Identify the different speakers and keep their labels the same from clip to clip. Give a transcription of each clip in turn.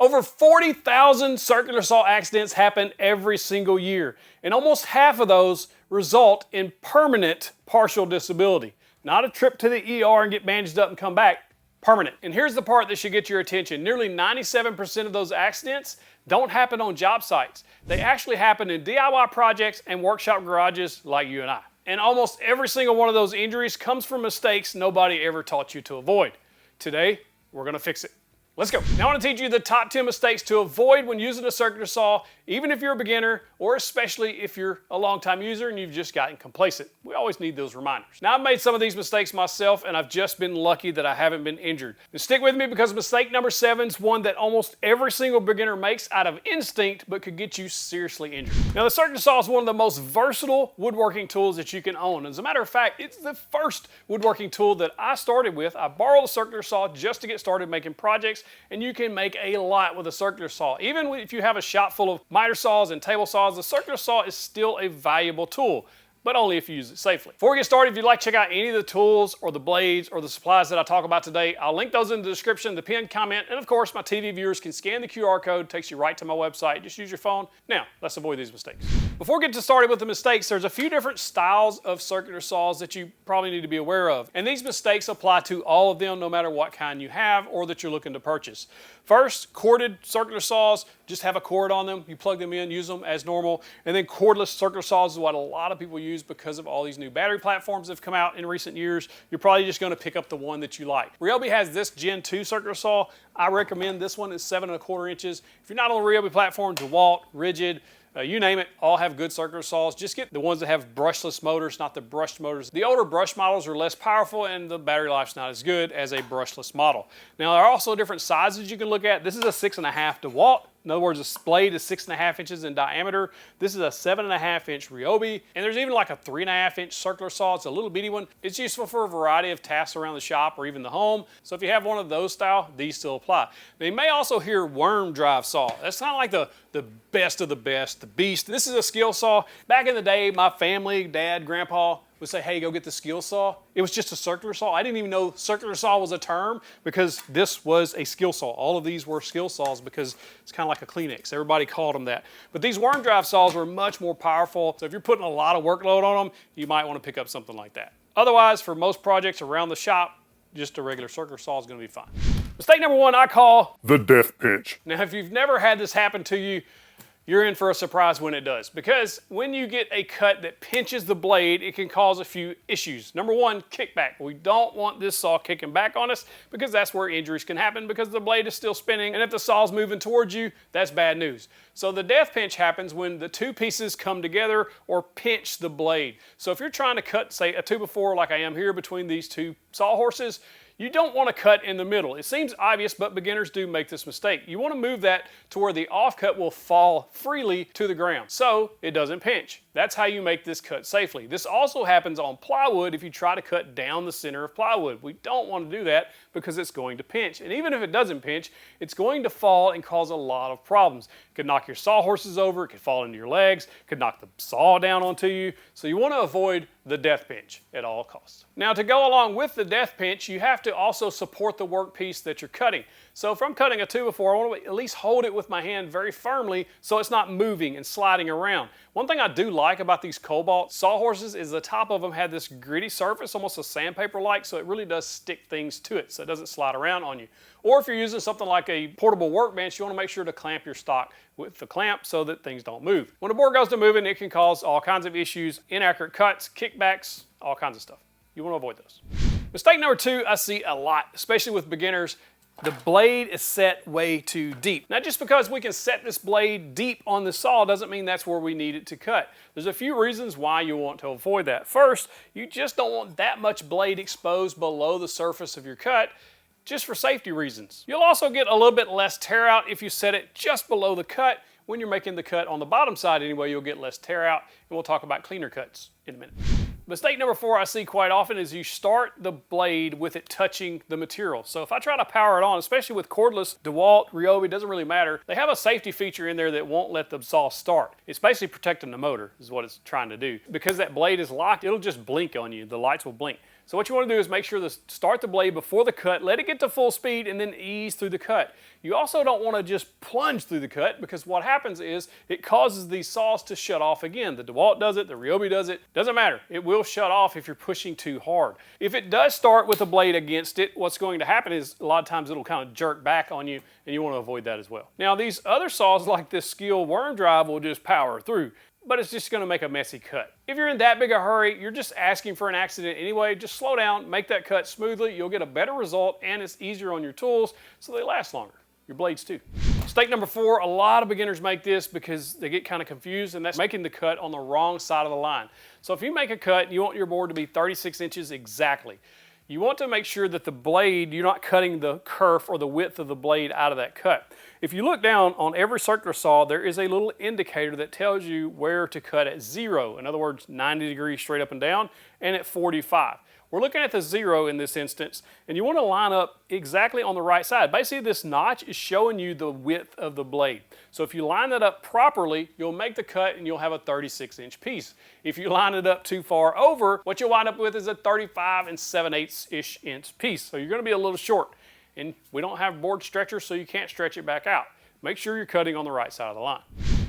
Speaker 1: Over 40,000 circular saw accidents happen every single year, and almost half of those result in permanent partial disability. Not a trip to the ER and get bandaged up and come back, permanent. And here's the part that should get your attention. Nearly 97% of those accidents don't happen on job sites. They actually happen in DIY projects and workshop garages like you and I. And almost every single one of those injuries comes from mistakes nobody ever taught you to avoid. Today, we're gonna fix it. Let's go. Now I want to teach you the top 10 mistakes to avoid when using a circular saw, even if you're a beginner, or especially if you're a long-time user and you've just gotten complacent. We always need those reminders. Now I've made some of these mistakes myself, and I've just been lucky that I haven't been injured. Now stick with me, because mistake number 7 is one that almost every single beginner makes out of instinct, but could get you seriously injured. Now the circular saw is one of the most versatile woodworking tools that you can own. As a matter of fact, it's the first woodworking tool that I started with. I borrowed a circular saw just to get started making projects, and you can make a lot with a circular saw. Even if you have a shop full of miter saws and table saws, the circular saw is still a valuable tool, but only if you use it safely. Before we get started, if you'd like to check out any of the tools or the blades or the supplies that I talk about today, I'll link those in the description, the pinned comment, and of course my TV viewers can scan the QR code, takes you right to my website. Just use your phone. Now, let's avoid these mistakes. Before we get started with the mistakes, there's a few different styles of circular saws that you probably need to be aware of. And these mistakes apply to all of them, no matter what kind you have or that you're looking to purchase. First, corded circular saws just have a cord on them. You plug them in, use them as normal. And then cordless circular saws is what a lot of people use because of all these new battery platforms that have come out in recent years. You're probably just going to pick up the one that you like. Ryobi has this Gen 2 circular saw. I recommend this one. It's 7¼ inches. If you're not on the Ryobi platform, DeWalt, Rigid, you name it, all have good circular saws. Just get the ones that have brushless motors, not the brushed motors. The older brush models are less powerful and the battery life's not as good as a brushless model. Now there are also different sizes you can look at. This is a 6.5 DeWalt. In other words, this blade is 6.5 inches in diameter. This is a 7.5 inch Ryobi. And there's even like a 3.5 inch circular saw. It's a little bitty one. It's useful for a variety of tasks around the shop or even the home. So if you have one of those style, these still apply. Now you may also hear worm drive saw. That's kind of like the best of the best, the beast. This is a skill saw. Back in the day, my family, dad, grandpa, would say, hey, go get the skill saw. It was just a circular saw. I didn't even know circular saw was a term because this was a skill saw. All of these were skill saws because it's kind of like a Kleenex. Everybody called them that. But these worm drive saws were much more powerful. So if you're putting a lot of workload on them, you might want to pick up something like that. Otherwise, for most projects around the shop, just a regular circular saw is going to be fine. Mistake number 1 I call
Speaker 2: the death pinch.
Speaker 1: Now, if you've never had this happen to you, you're in for a surprise when it does, because when you get a cut that pinches the blade, it can cause a few issues. Number 1, kickback. We don't want this saw kicking back on us because that's where injuries can happen because the blade is still spinning, and if the saw's moving towards you, that's bad news. So the death pinch happens when the two pieces come together or pinch the blade. So if you're trying to cut, say, a 2x4 like I am here between these two sawhorses, you don't want to cut in the middle. It seems obvious, but beginners do make this mistake. You want to move that to where the offcut will fall freely to the ground so it doesn't pinch. That's how you make this cut safely. This also happens on plywood if you try to cut down the center of plywood. We don't want to do that because it's going to pinch. And even if it doesn't pinch, it's going to fall and cause a lot of problems. It could knock your sawhorses over, it could fall into your legs, it could knock the saw down onto you. So you want to avoid the death pinch at all costs. Now to go along with the death pinch, you have to also support the workpiece that you're cutting. So if I'm cutting a 2x4, I want to at least hold it with my hand very firmly so it's not moving and sliding around. One thing I do like about these Cobalt sawhorses is the top of them had this gritty surface, almost a sandpaper-like, so it really does stick things to it so it doesn't slide around on you. Or if you're using something like a portable workbench, you want to make sure to clamp your stock with the clamp so that things don't move. When a board goes to moving, it can cause all kinds of issues, inaccurate cuts, kickbacks, all kinds of stuff. You want to avoid those. Mistake number 2 I see a lot, especially with beginners. The blade is set way too deep. Now just because we can set this blade deep on the saw doesn't mean that's where we need it to cut. There's a few reasons why you want to avoid that. First, you just don't want that much blade exposed below the surface of your cut, just for safety reasons. You'll also get a little bit less tear out if you set it just below the cut. When you're making the cut on the bottom side anyway, you'll get less tear out, and we'll talk about cleaner cuts in a minute. Mistake number 4 I see quite often is you start the blade with it touching the material. So if I try to power it on, especially with cordless, DeWalt, Ryobi, doesn't really matter. They have a safety feature in there that won't let the saw start. It's basically protecting the motor is what it's trying to do. Because that blade is locked, it'll just blink on you. The lights will blink. So what you want to do is make sure to start the blade before the cut, let it get to full speed, and then ease through the cut. You also don't want to just plunge through the cut, because what happens is it causes these saws to shut off again. The DeWalt does it, the Ryobi does it, doesn't matter. It will shut off if you're pushing too hard. If it does start with a blade against it, what's going to happen is a lot of times it'll kind of jerk back on you, and you want to avoid that as well. Now these other saws like this Skil worm drive will just power through, but it's just going to make a messy cut. If you're in that big a hurry, you're just asking for an accident anyway, just slow down, make that cut smoothly, you'll get a better result, and it's easier on your tools, so they last longer. Your blades too. Mistake number 4, a lot of beginners make this because they get kind of confused, and that's making the cut on the wrong side of the line. So if you make a cut, you want your board to be 36 inches exactly. You want to make sure that the blade, you're not cutting the kerf or the width of the blade out of that cut. If you look down on every circular saw, there is a little indicator that tells you where to cut at 0. In other words, 90 degrees straight up and down, and at 45. We're looking at the 0 in this instance, and you want to line up exactly on the right side. Basically, this notch is showing you the width of the blade. So if you line that up properly, you'll make the cut and you'll have a 36-inch piece. If you line it up too far over, what you'll wind up with is a 35 and 7/8-ish inch piece. So you're going to be a little short. And we don't have board stretchers, so you can't stretch it back out. Make sure you're cutting on the right side of the line.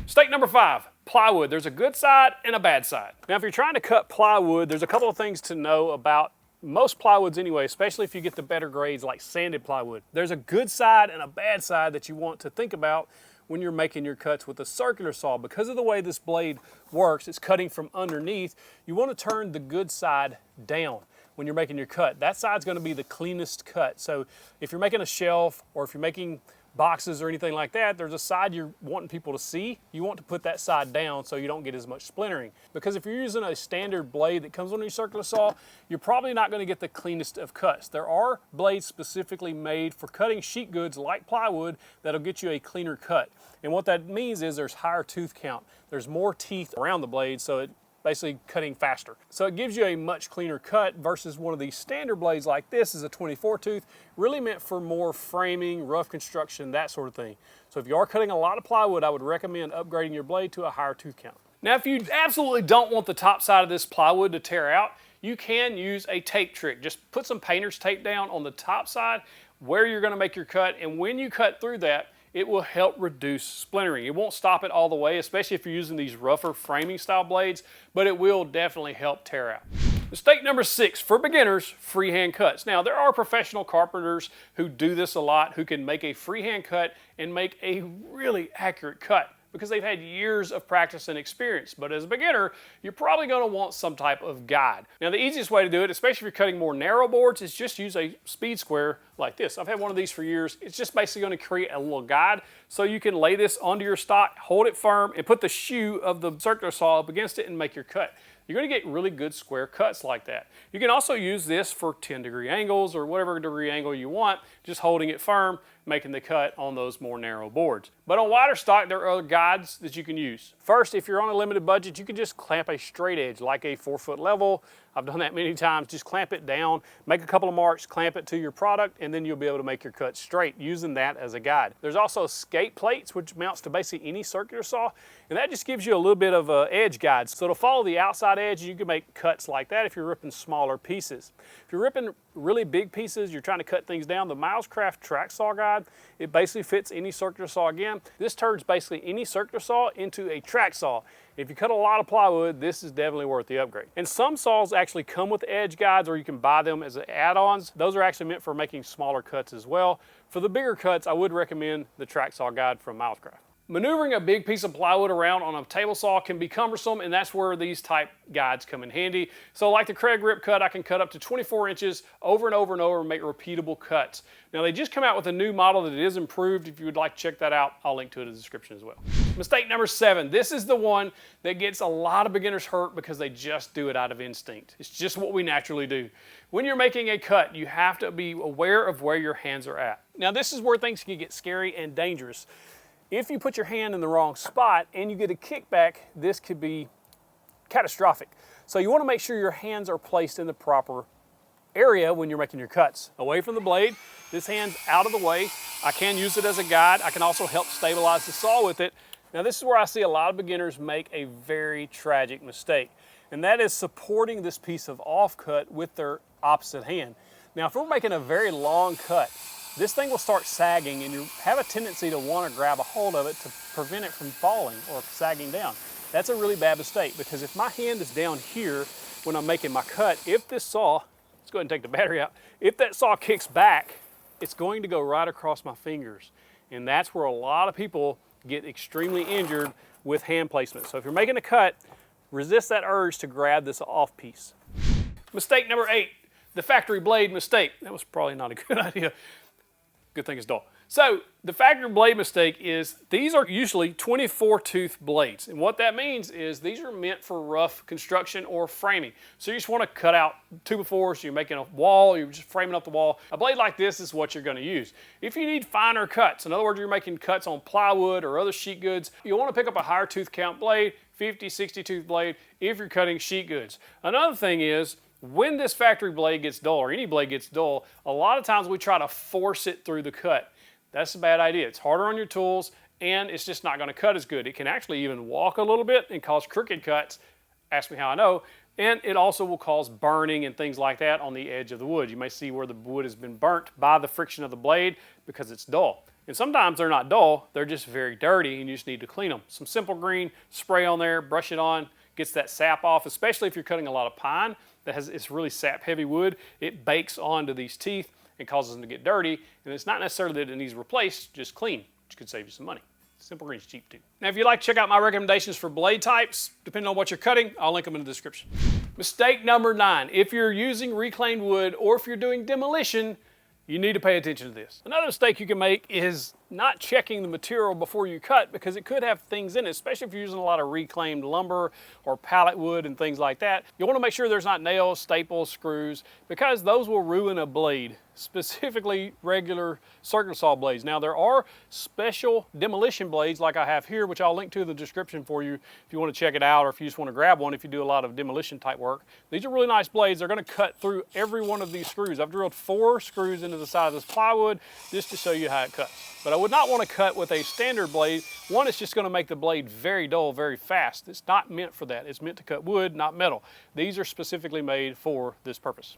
Speaker 1: Mistake number 5, plywood. There's a good side and a bad side. Now, if you're trying to cut plywood, there's a couple of things to know about most plywoods anyway, especially if you get the better grades like sanded plywood. There's a good side and a bad side that you want to think about when you're making your cuts with a circular saw. Because of the way this blade works, it's cutting from underneath, you want to turn the good side down when you're making your cut. That side's going to be the cleanest cut. So if you're making a shelf or if you're making boxes or anything like that, there's a side you're wanting people to see. You want to put that side down so you don't get as much splintering. Because if you're using a standard blade that comes on your circular saw, you're probably not going to get the cleanest of cuts. There are blades specifically made for cutting sheet goods like plywood that'll get you a cleaner cut. And what that means is there's higher tooth count. There's more teeth around the blade, so it basically cutting faster. So it gives you a much cleaner cut versus one of these standard blades like this is a 24 tooth, really meant for more framing, rough construction, that sort of thing. So if you are cutting a lot of plywood, I would recommend upgrading your blade to a higher tooth count. Now, if you absolutely don't want the top side of this plywood to tear out, you can use a tape trick. Just put some painter's tape down on the top side where you're going to make your cut, and when you cut through that, it will help reduce splintering. It won't stop it all the way, especially if you're using these rougher framing style blades, but it will definitely help tear out. Mistake number 6, for beginners, freehand cuts. Now, there are professional carpenters who do this a lot, who can make a freehand cut and make a really accurate cut, because they've had years of practice and experience. But as a beginner, you're probably going to want some type of guide. Now, the easiest way to do it, especially if you're cutting more narrow boards, is just use a speed square like this. I've had one of these for years. It's just basically going to create a little guide so you can lay this onto your stock, hold it firm, and put the shoe of the circular saw up against it and make your cut. You're going to get really good square cuts like that. You can also use this for 10-degree angles or whatever degree angle you want, just holding it firm, making the cut on those more narrow boards. But on wider stock, there are other guides that you can use. First, if you're on a limited budget, you can just clamp a straight edge like a 4-foot level. I've done that many times. Just clamp it down, make a couple of marks, clamp it to your product, and then you'll be able to make your cut straight using that as a guide. There's also skate plates, which mounts to basically any circular saw, and that just gives you a little bit of a edge guide. So to follow the outside edge, you can make cuts like that if you're ripping smaller pieces. If you're ripping really big pieces, you're trying to cut things down, the Milescraft track saw guide, it basically fits any circular saw again. This turns basically any circular saw into a track saw. If you cut a lot of plywood, this is definitely worth the upgrade. And some saws actually come with edge guides, or you can buy them as add-ons. Those are actually meant for making smaller cuts as well. For the bigger cuts, I would recommend the track saw guide from Milescraft. Maneuvering a big piece of plywood around on a table saw can be cumbersome, and that's where these type guides come in handy. So like the Craig Rip cut, I can cut up to 24 inches over and over and over and make repeatable cuts. Now, they just come out with a new model that is improved. If you would like to check that out, I'll link to it in the description as well. Mistake number 7. This is the one that gets a lot of beginners hurt because they just do it out of instinct. It's just what we naturally do. When you're making a cut, you have to be aware of where your hands are at. Now, this is where things can get scary and dangerous. If you put your hand in the wrong spot and you get a kickback, this could be catastrophic. So you want to make sure your hands are placed in the proper area when you're making your cuts. Away from the blade, this hand's out of the way. I can use it as a guide. I can also help stabilize the saw with it. Now, this is where I see a lot of beginners make a very tragic mistake. and that is supporting this piece of offcut with their opposite hand. Now, if we're making a very long cut, this thing will start sagging and you have a tendency to want to grab a hold of it to prevent it from falling or sagging down. That's a really bad mistake, because if my hand is down here when I'm making my cut, if this saw, let's go ahead and take the battery out, if that saw kicks back, it's going to go right across my fingers. And that's where a lot of people get extremely injured with hand placement. So if you're making a cut, resist that urge to grab this off piece. Mistake number 8, the factory blade mistake. That was probably not a good idea. Good thing it's dull. So the factory blade mistake is these are usually 24 tooth blades. And what that means is these are meant for rough construction or framing. So you just want to cut out 2x4s, you're making a wall, you're just framing up the wall. A blade like this is what you're going to use. If you need finer cuts, in other words, you're making cuts on plywood or other sheet goods, you'll want to pick up a higher tooth count blade, 50, 60 tooth blade, if you're cutting sheet goods. Another thing is, when this factory blade gets dull, or any blade gets dull, a lot of times we try to force it through the cut. That's a bad idea. It's harder on your tools, and it's just not going to cut as good. It can actually even walk a little bit and cause crooked cuts. Ask me how I know. And it also will cause burning and things like that on the edge of the wood. You may see where the wood has been burnt by the friction of the blade because it's dull. And sometimes they're not dull, they're just very dirty and you just need to clean them. Some simple green, spray on there, brush it on, gets that sap off, especially if you're cutting a lot of pine. It's really sap heavy wood. It bakes onto these teeth and causes them to get dirty, and it's not necessarily that it needs replaced, just clean, which could save you some money. Simple green's cheap too. Now if you'd like to check out my recommendations for blade types, depending on what you're cutting, I'll link them in the description. Mistake number 9, if you're using reclaimed wood or if you're doing demolition, you need to pay attention to this. Another mistake you can make is not checking the material before you cut, because it could have things in it, especially if you're using a lot of reclaimed lumber or pallet wood and things like that. You want to make sure there's not nails, staples, screws, because those will ruin a blade, specifically regular circular saw blades. Now there are special demolition blades like I have here, which I'll link to in the description for you if you want to check it out, or if you just want to grab one if you do a lot of demolition type work. These are really nice blades. They're going to cut through every one of these screws. I've drilled 4 screws into the side of this plywood just to show you how it cuts. But I would not want to cut with a standard blade. One, it's just going to make the blade very dull very fast. It's not meant for that. It's meant to cut wood, not metal. These are specifically made for this purpose.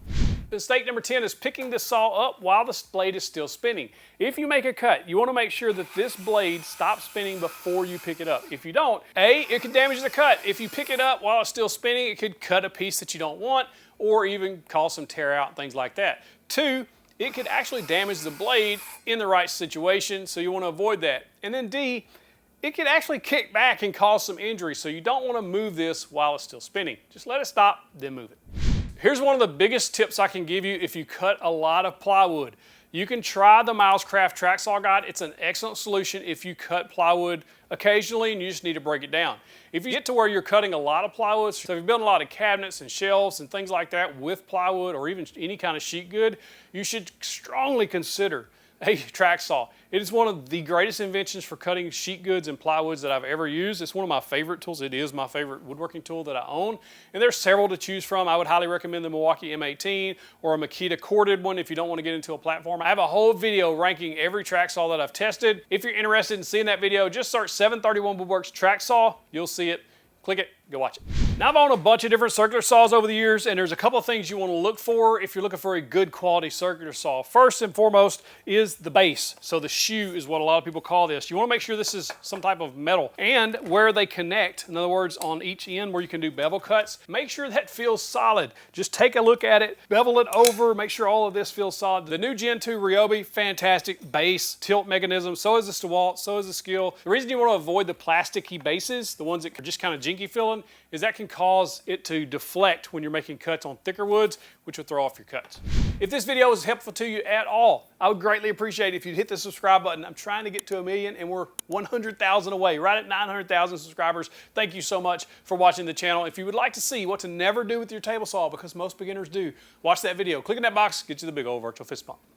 Speaker 1: Mistake number 10 is picking the saw up while the blade is still spinning. If you make a cut, you want to make sure that this blade stops spinning before you pick it up. If you don't, A, it could damage the cut. If you pick it up while it's still spinning, it could cut a piece that you don't want, or even cause some tear out, things like that. 2, it could actually damage the blade in the right situation, so you want to avoid that. And then D, it could actually kick back and cause some injury, so you don't want to move this while it's still spinning. Just let it stop, then move it. Here's one of the biggest tips I can give you if you cut a lot of plywood. You can try the Milescraft track saw guide. It's an excellent solution if you cut plywood occasionally and you just need to break it down. If you get to where you're cutting a lot of plywood, so if you're building a lot of cabinets and shelves and things like that with plywood or even any kind of sheet good, you should strongly consider a track saw. It is one of the greatest inventions for cutting sheet goods and plywoods that I've ever used. It's one of my favorite tools. It is my favorite woodworking tool that I own. And there's several to choose from. I would highly recommend the Milwaukee M18 or a Makita corded one if you don't want to get into a platform. I have a whole video ranking every track saw that I've tested. If you're interested in seeing that video, just search 731 Woodworks track saw. You'll see it. Click it, go watch it. Now I've owned a bunch of different circular saws over the years, and there's a couple of things you want to look for if you're looking for a good quality circular saw. First and foremost is the base. So the shoe is what a lot of people call this. You want to make sure this is some type of metal, and where they connect, in other words, on each end where you can do bevel cuts, make sure that feels solid. Just take a look at it, bevel it over, make sure all of this feels solid. The new Gen 2 Ryobi, fantastic base, tilt mechanism. So is the DeWalt, so is the Skill. The reason you want to avoid the plasticky bases, the ones that are just kind of jinky feeling, is that can cause it to deflect when you're making cuts on thicker woods, which will throw off your cuts. If this video was helpful to you at all, I would greatly appreciate it if you'd hit the subscribe button. I'm trying to get to 1 million and we're 100,000 away, right at 900,000 subscribers. Thank you so much for watching the channel. If you would like to see what to never do with your table saw, because most beginners do, watch that video. Click in that box, get you the big old virtual fist bump.